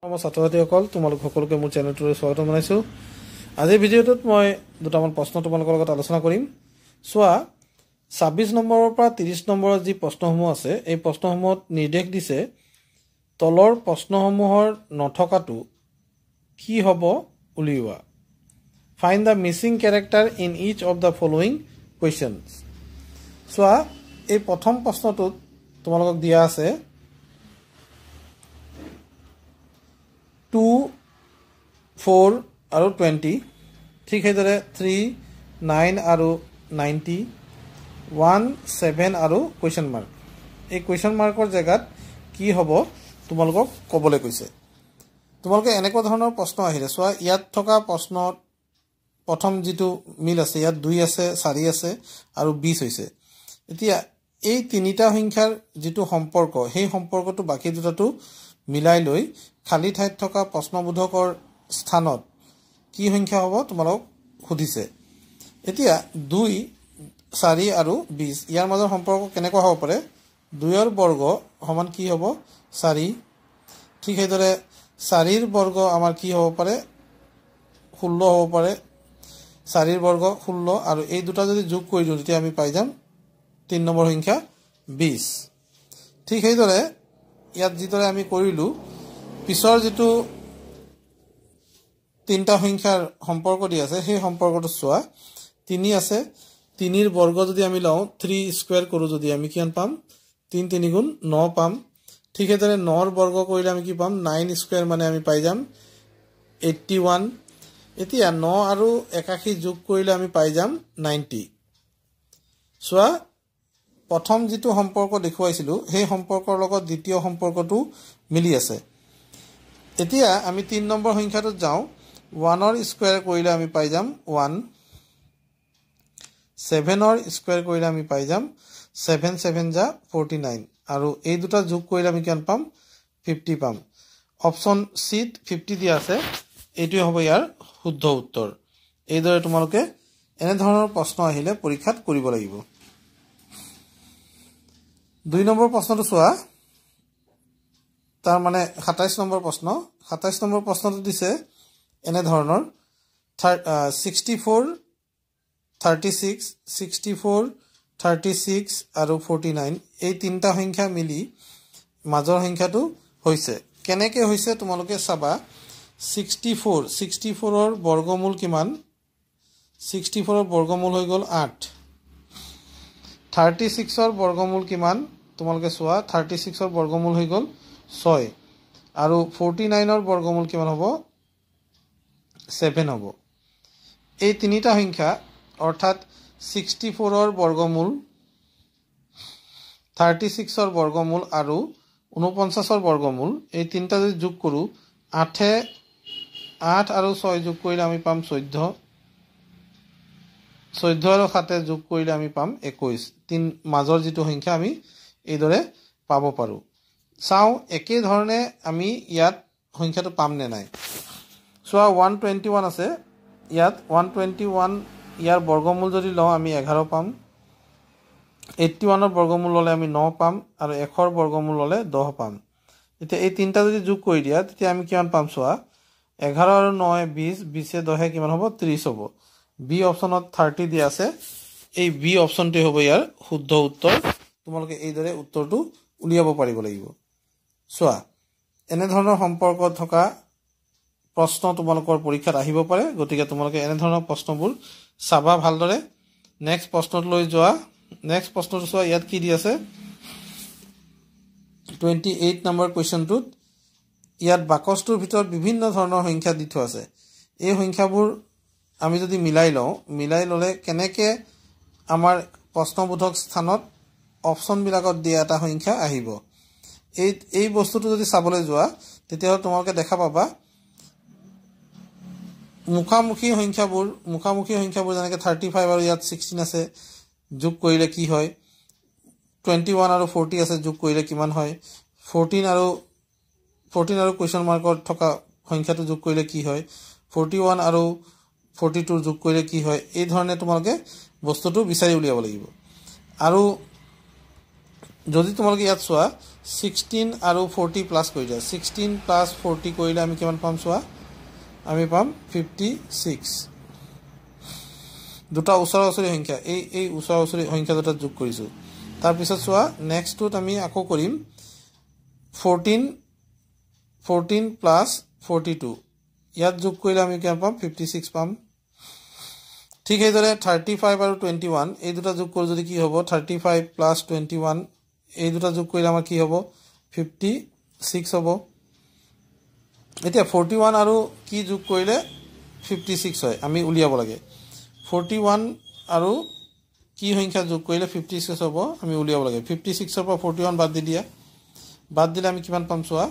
আমাৰ ছাত্ৰছাত্ৰীসকল তোমালোক সকলোকে মোৰ চেনেলটোলৈ স্বাগত জনাইছো। আজিৰ ভিডিঅ'টোত মই দুটামান প্ৰশ্ন তোমালোকৰ লগত আলোচনা কৰিম। চোৱা 26 নম্বৰৰ পৰা 30 নম্বৰৰ যি প্ৰশ্নসমূহ আছে এই প্ৰশ্নসমূহত নিৰ্দেশ দিছে তলৰ প্ৰশ্নসমূহৰ নথকাটো কি হ'ব উলিওৱা। Find the missing character in each of the following questions. চোৱা এই প্ৰথম প্ৰশ্নটোত তোমালোকক দিয়া আছে 2, 4 আৰু 20 ঠিক সেইদৰে 3, 9 আৰু 90, 1, 7 আৰু কুৱেশ্যন মাৰ্ক। এই কুৱেশ্যন মাৰ্কৰ জেগাত কি হ'ব তোমালোকক ক'বলৈ কৈছে। তোমালোকে এনেকুৱা ধৰণৰ প্ৰশ্ন আহিলে চোৱা ইয়াত থকা প্ৰশ্নত প্ৰথম যিটো মিল আছে ইয়াত 2 আছে 4 আছে আৰু 20 হৈছে। এতিয়া এই তিনিটা সংখ্যাৰ যিটো সম্পৰ্ক সেই সম্পৰ্কটো বাকি দুটাটো মিলাই লৈ খালি ঠাইত থকা প্ৰশ্নবোধকৰ স্থানত কি সংখ্যা হ'ব তোমালোক সুধিছে। এতিয়া 2, 4 আৰু 20 ইয়াৰ মাজৰ সম্পৰ্ক কেনেকুৱা হ'ব পাৰে 2ৰ বৰ্গ সমান কি হ'ব 4। ঠিক সেইদৰে 4ৰ বৰ্গ আমাৰ কি হ'ব পাৰে 16 হ'ব পাৰে। 4ৰ বৰ্গ 16 আৰু এই দুটা যদি যোগ কৰি দিওঁ তেতিয়া আমি পাই যাম 3 নম্বৰ সংখ্যা 20। ঠিক সেইদৰে ইয়াত যিদৰে আমি কৰিলোঁ পিছৰ যিটো তিনিটা সংখ্যাৰ সম্পৰ্ক দি আছে সেই সম্পৰ্কটো চোৱা 3 আছে 3ৰ বৰ্গ যদি আমি লওঁ 3 স্কোয়াৰ কৰোঁ যদি আমি কিমান পাম 3 3 গুণ 9 পাম। ঠিক সেইদৰে 9ৰ বৰ্গ কৰিলে আমি কি পাম 9 স্কোয়াৰ মানে আমি পাই যাম 81। এতিয়া 9 আৰু 81 যোগ কৰিলে আমি পাই যাম 90। চোৱা প্ৰথম যিটো সম্পৰ্ক দেখুৱাইছিলোঁ সেই সম্পৰ্কৰ লগত দ্বিতীয় সম্পৰ্কটো মিলি আছে। এতিয়া আমি 3 নম্বৰ সংখ্যাটোত যাওঁ 1ৰ স্কোয়াৰ কৰিলে আমি পাই যাম 1, 7ৰ স্কোয়াৰ কৰিলে আমি পাই যাম 7 7 যা 49 আৰু এই দুটা যোগ কৰিলে আমি কিমান পাম 50 পাম। অপশ্যন চিত 50 দিয়া আছে এইটোৱে হ'ব ইয়াৰ শুদ্ধ উত্তৰ। এইদৰে তোমালোকে এনে ধৰণৰ প্ৰশ্ন আহিলে পৰীক্ষাত কৰিব লাগিব। 2 নম্বৰ প্ৰশ্নটো চোৱা তাৰ মানে 27 নম্বৰ প্ৰশ্ন। 27 নম্বৰ প্ৰশ্নটো দিছে এনে ধৰণৰ 64, 36, 64, 36 আৰু 49 এই তিনিটা সংখ্যা মিলি মাজৰ সংখ্যাটো হৈছে কেনেকৈ হৈছে তোমালোকে চাবা। 64ৰ বৰ্গমূল কিমান 64ৰ বৰ্গমূল হৈ গ'ল 8। 36ৰ বৰ্গমূল কিমান তোমালোকে চোৱা 36ৰ বৰ্গমূল হৈ গ'ল 6 আৰু 49ৰ বৰ্গমূল কিমান হ'ব 7 হ'ব। এই তিনিটা সংখ্যা অৰ্থাৎ 64ৰ বৰ্গমূল 36ৰ বৰ্গমূল আৰু 49ৰ বৰ্গমূল এই তিনিটা যদি যোগ কৰোঁ 8 আৰু 6 যোগ কৰিলে আমি পাম 14, 14 আৰু 7 যোগ কৰিলে আমি পাম 21। মাজৰ যিটো সংখ্যা আমি এইদৰে পাব পাৰোঁ। চাওঁ একেধৰণে আমি ইয়াত সংখ্যাটো পাম নে নাই। চোৱা 121 আছে ইয়াত 121 ইয়াৰ বৰ্গমূল যদি লওঁ আমি 11 পাম। 81ৰ বৰ্গমূল ল'লে আমি 9 পাম আৰু 100ৰ বৰ্গমূল ল'লে 10 পাম। এতিয়া এই তিনিটা যদি যোগ কৰি দিয়া তেতিয়া আমি কিমান পাম চোৱা 11 আৰু 9 20, 20 10 কিমান হ'ব 30 হ'ব। বি অপশ্যনত 30 দিয়া আছে এই বি অপশ্যনটোৱে হ'ব ইয়াৰ শুদ্ধ উত্তৰ। তোমালোকে এইদৰে উত্তৰটো উলিয়াব পাৰিব লাগিব। চোৱা এনেধৰণৰ সম্পৰ্ক থকা প্ৰশ্ন তোমালোকৰ পৰীক্ষাত আহিব পাৰে গতিকে তোমালোকে এনেধৰণৰ প্ৰশ্নবোৰ চাবা ভালদৰে। নেক্সট প্ৰশ্নটোলৈ যোৱা। নেক্সট প্ৰশ্নটো চোৱা ইয়াত কি দি আছে 28 নম্বৰ কুৱেশ্যনটোত ইয়াত বাকচটোৰ ভিতৰত বিভিন্ন ধৰণৰ সংখ্যা দি থোৱা আছে। এই সংখ্যাবোৰ আমি যদি মিলাই ল'লে কেনেকৈ আমাৰ প্ৰশ্নবোধক স্থানত অপশ্যনবিলাকত দিয়া এটা সংখ্যা আহিব। এই বস্তুটো যদি চাবলৈ যোৱা তেতিয়াহ'লে তোমালোকে দেখা পাবা মুখামুখি সংখ্যাবোৰ যেনেকৈ 35 আৰু ইয়াত 16 আছে যোগ কৰিলে কি হয় 21 আৰু 40 আছে যোগ কৰিলে কিমান হয় 14 আৰু কুৱেশ্যন মাৰ্কত থকা সংখ্যাটো যোগ কৰিলে কি হয় 41 আৰু 42 যোগ কৰিলে কি হয়। এই ধৰণে তোমালোকে বস্তুটো বিচাৰি উলিয়াব লাগিব। আৰু যদি তোমালোকে ইয়াত চোৱা 16 আৰু 40 প্লাস কৰি দিয়া 16 প্লাস 40 কৰিলে আমি কিমান পাম চোৱা আমি পাম 56 দুটা ওচৰা-ওচৰি সংখ্যা এই ওচৰা-ওচৰি সংখ্যা দুটা যোগ কৰিছো তাৰ পিছত চোৱা নেক্সটটোত আমি আকৌ কৰিম 14 প্লাস 42 ইয়াত যোগ কৰিলে আমি কিমান পাম 56 পাম ঠিক এইদৰে 35 আৰু 21 এই দুটা যোগ কৰি যদি কি হ'ব 35 প্লাস 21 এই দুটা যোগ কৰিলে আমাৰ কি হ'ব 56 হ'ব এতিয়া 41 আৰু কি যোগ কৰিলে 56 হয় আমি উলিয়াব লাগে 41 আৰু কি সংখ্যা যোগ কৰিলে 56 হ'ব আমি উলিয়াব লাগে 56 ৰ পৰা 41 বাদ দি দিয়া বাদ দিলে আমি কিমান পাম চোৱা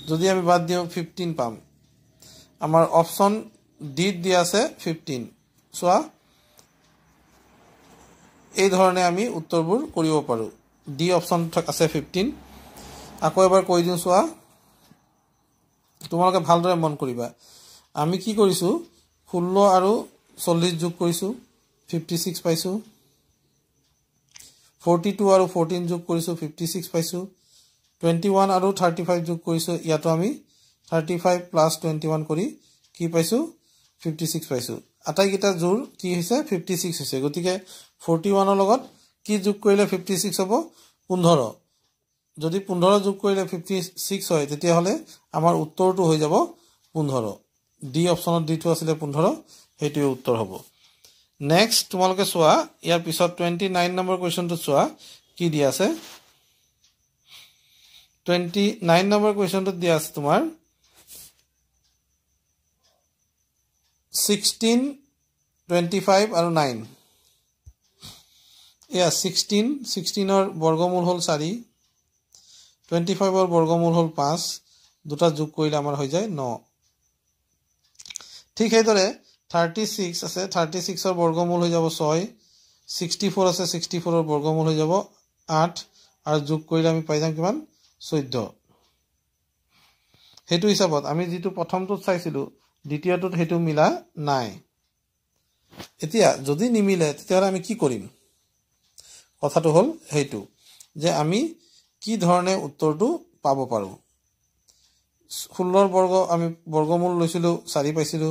যদি আমি বাদ দিও 15 পাম আমাৰ অপচন ডি দিয়া আছে 15 চোৱা এই ধৰণে আমি উত্তৰবোৰ কৰিব পাৰো ডি অপচন আছে 15 আকৌ এবাৰ কৈ দিও চোৱা তোমালোকে ভালদৰে মন কৰিবা আমি কি কৰিছো 16 আৰু 40 যোগ কৰিছো 56 পাইছো 42 আৰু 14 যোগ কৰিছো 56 পাইছো 21 আৰু 35 যোগ কৰিছো ইয়াতো আমি 35 প্লাস 21 কৰি কি পাইছো 56 পাইছো আটাইকেইটা জোৰ কি হৈছে 56 হৈছে গতিকে 41 ৰ লগত কি যোগ কৰিলে 56 হ'ব 15 যদি 15 যোগ কৰিলে 56 হয় তেতিয়া হলে আমাৰ উত্তৰটো হৈ যাব 15 ডি অপচনত ডিটো আছিল 15 হেইটোই উত্তৰ হ'ব নেক্সট তোমালোকে চোৱা ইয়াৰ পিছত 29 নম্বৰ কোৱেশ্চনটো চোৱা কি দিয়া আছে 29 নম্বৰ কোৱেশ্চনটো দিয়া আছে তোমাৰ 16 25 আৰু 9 এয়া 16 ৰ বৰ্গমূল হ'ল 4 25 ৰ বৰ্গমূল হ'ল 5 দুটা যোগ কৰিলে আমাৰ হৈ যায় 9 ঠিক সেইদৰে 36 আছে 36 ৰ বৰ্গমূল হৈ যাব 6 64 আছে 64 ৰ বৰ্গমূল হৈ যাব 8 আৰু যোগ কৰিলে আমি পাই যাম কিমান 14 হেতু হিচাপত আমি যেটো প্ৰথমটো চাইছিলো দ্বিতীয়টোত হেতু মিলা নাই এতিয়া যদি নিমিলে তেতিয়া আমি কি কৰিম কথাটো হল হেতু যে আমি কি ধৰণে উত্তৰটো পাব পাৰো 16 ৰ বৰ্গ আমি বৰ্গমূল লৈছিলো 4 পাইছিলো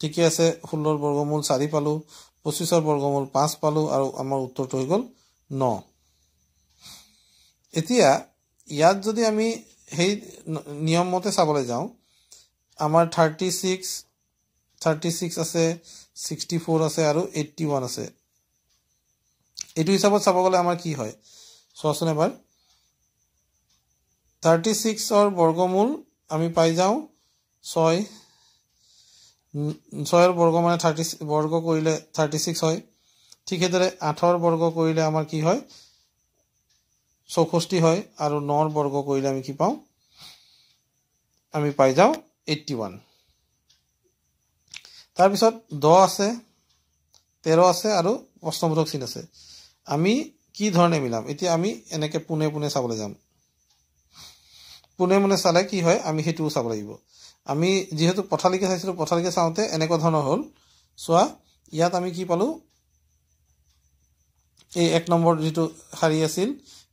ঠিকই আছে 16 ৰ বৰ্গমূল 4 পালো 25 ৰ বৰ্গমূল 5 পালো আৰু আমাৰ উত্তৰটো হৈ গল 9 এতিয়া ইয়াত যদি আমি হেই নিয়ম মতে চাবলৈ যাও আমাৰ 36 আছে 64 আছে আৰু 81 আছে এটো হিচাপত চাব গলে আমাৰ কি হয় চোৱাচোন এবাৰ 36 ৰ বৰ্গমূল আমি পাই যাও 6 ৰ বৰ্গ মানে 30 বৰ্গ কৰিলে 36 হয় ঠিক হেদৰে 8 ৰ বৰ্গ কৰিলে আমাৰ কি হয় 64 হয় আৰু 9 ৰ বৰ্গ কৰিলে আমি কি পাও আমি পাই যাও 81 তাৰ পিছত 10 আছে 13 আছে আৰু প্ৰশ্নবোধক চিন আছে আমি কি ধৰণে মিলাম এতিয়া আমি এনেকে পুনে পুনে চাবলৈ যাম পুনে পুনে চালে কি হয় আমি হেতু চাব লাগিব আমি যেহেতু পথালিকে চাইছিলো পথালিকে চাওতে এনেকুৱা ধৰণৰ হল সোৱা ইয়াত আমি কি পালো এই এক নম্বৰ যেটো শাৰী আছিল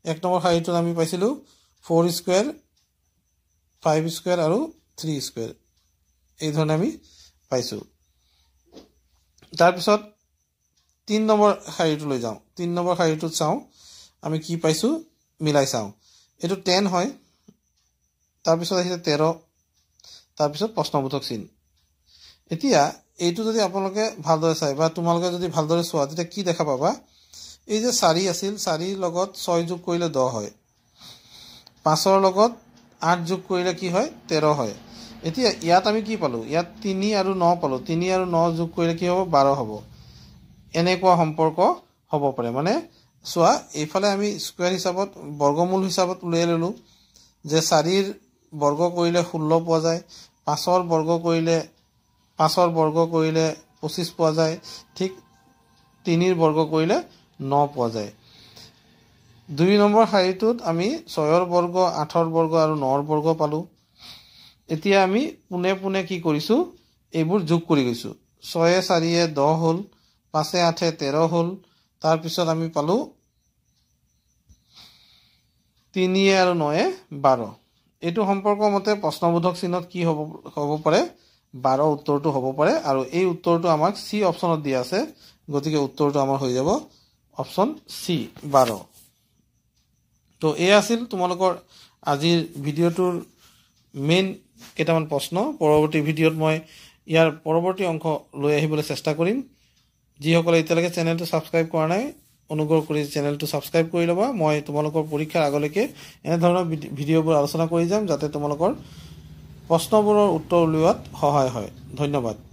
এক নম্বৰ শাৰীটোত আমি পাইছিলো 4 স্কয়াৰ 5 স্কয়াৰ আৰু 3 স্কয়াৰ এই ধৰণে আমি পাইছো তাৰ পিছত 3 নম্বৰ শাৰীটো লৈ যাও 3 নম্বৰ শাৰীটোত চাও আমি কি পাইছো মিলাই চাও এটো 10 হয় তাৰ পিছত আহিছে 13 তাৰ পিছত প্ৰশ্নবোধক চিন এতিয়া এইটো যদি আপোনালোকে ভালদৰে চাই বা তোমালোকে যদি ভালদৰে চোৱা তেতিয়া কি দেখা পাবা এই যে 4 আছিল 4 ৰ লগত 6 যোগ কৰিলে 10 হয় 5 ৰ লগত 8 যোগ কৰিলে কি হয় 13 হয় এতিয়া ইয়াত আমি কি পালো ইয়াত 3 আৰু 9 পালো 3 আৰু 9 যোগ কৰিলে কি হ'ব 12 হ'ব এনেকুৱা সম্পৰ্ক হ'ব পাৰে মানে সোৱা এইফালে আমি স্কয়াৰ হিচাপত বৰ্গমূল হিচাপত উলিয়াই ললো যে 4 ৰ বৰ্গ কৰিলে 16 পোৱা যায় 5 ৰ বৰ্গ কৰিলে 25 পোৱা যায় ঠিক 3 ৰ বৰ্গ কৰিলে 9 পোৱা যায় 2 নম্বৰ শাৰীটোত আমি 6 ৰ বৰ্গ 8 ৰ বৰ্গ আৰু 9 ৰ বৰ্গ পালো এতিয়া আমি পুনে পুনে কি কৰিছো এইবোৰ যোগ কৰি গৈছো 6 4 10 হল 5 8 13 হল তাৰ পিছত আমি পালো 3 আৰু 9 12 এইটো সম্পৰ্ক মতে প্ৰশ্নবোধক চিহ্নত কি হ'ব পাৰে 12 উত্তৰটো হ'ব পাৰে আৰু এই উত্তৰটো আমাক সি অপচনত দিয়া আছে গতিকে উত্তৰটো আমাৰ হৈ যাব অপচন সি 12 তো এই আছিল তোমালোকৰ আজিৰ ভিডিওটোৰ মেইন কেইটামান প্ৰশ্ন পৰৱৰ্তী ভিডিওত মই ইয়াৰ পৰৱৰ্তী অংশ লৈ আহিবলৈ চেষ্টা কৰিম যিসকলে এতিয়ালৈকে চেনেলটো সাবস্ক্ৰাইব কৰা নাই অনুগ্ৰহ কৰি চেনেলটো সাবস্ক্ৰাইব কৰি লবা মই তোমালোকৰ পৰীক্ষাৰ আগলৈকে এনে ধৰণৰ ভিডিওবোৰ আলোচনা কৰি যাম যাতে তোমালোকৰ প্ৰশ্নবোৰৰ উত্তৰ উলিওৱাত সহায় হয় ধন্যবাদ